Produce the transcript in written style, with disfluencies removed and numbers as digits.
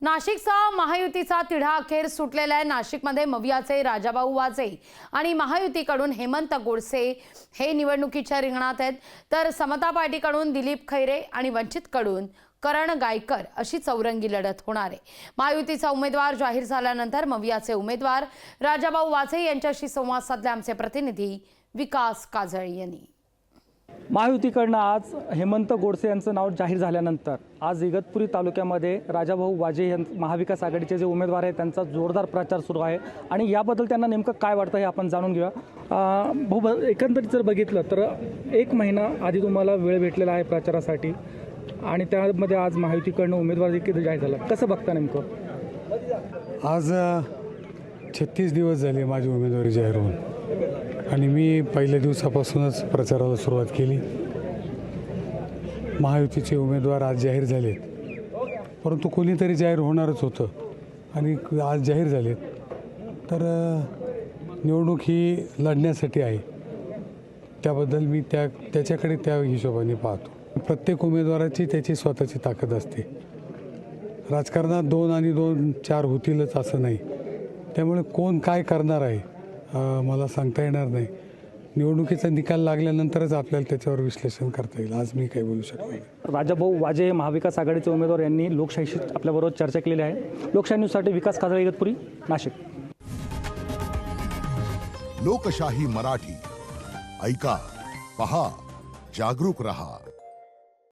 नाशिकचा महायुतीचा तिढा अखेर सुटलेला आहे। नाशिकमध्ये मवियाचे राजाभाऊ वाजे आणि महायुतीकडून हेमंत गोडसे हे निवडणुकीच्या रिंगणात आहेत, तर समता पार्टीकडून दिलीप खैरे आणि वंचितकडून करण गायकर अशी चौरंगी लढत होणार आहे। महायुतीचा उमेदवार जाहीर झाल्यानंतर मवियाचे उमेदवार राजाभाऊ वाजे यांच्याशी संवाद साधले आमचे प्रतिनिधी विकास काजळे यांनी। महायुतीकडनं आज हेमंत गोडसे यांचं नाव जाहीर झाल्यानंतर आज इगतपुरी तालुक्यामध्ये राजाभाऊ वाजे यांचे महाविकास आघाडीचे जे उमेदवार आहेत त्यांचा जोरदार प्रचार सुरू आहे आणि याबद्दल त्यांना नेमकं काय वाटतं हे आपण जाणून घेऊया। भाऊ, एकंदरीत जर बघितलं तर एक महिना आधी तुम्हाला वेळ भेटलेला आहे प्रचारासाठी आणि त्यामध्ये आज महायुतीकडनं उमेदवार देखील जाहीर झाला, कसं बघता नेमकं? आज 36 दिवस झाले माझी उमेदवारी जाहीर होऊन आणि मी पहिल्या दिवसापासूनच प्रचाराला सुरुवात केली। महायुतीचे उमेदवार आज जाहीर झालेत, परंतु कोणीतरी जाहीर होणारच होतं आणि आज जाहीर झालेत, तर निवडणूक ही लढण्यासाठी आहे, त्याबद्दल मी त्याच्याकडे त्या हिशोबाने पाहतो। प्रत्येक उमेदवाराची त्याची स्वतःची ताकद असते। राजकारणात 2 आणि 2 4 होतीलच असं नाही, त्यामुळे कोण काय करणार आहे मला सांगता येणार नाही। निवडणुकीचा निकाल लागल्यानंतरच आपल्याला त्याच्यावर विश्लेषण करता येईल, आज मी काही बोलू शकत नाही। राजाभाऊ वाजे महाविकास आघाडीचे उमेदवार यांनी लोकशाहीशी आपल्याबरोबर चर्चा केलेली आहे। लोकशाही न्यूजसाठी विकास काजळे, इगतपुरी, नाशिक। लोकशाही मराठी ऐका, पहा, जागरूक रहा।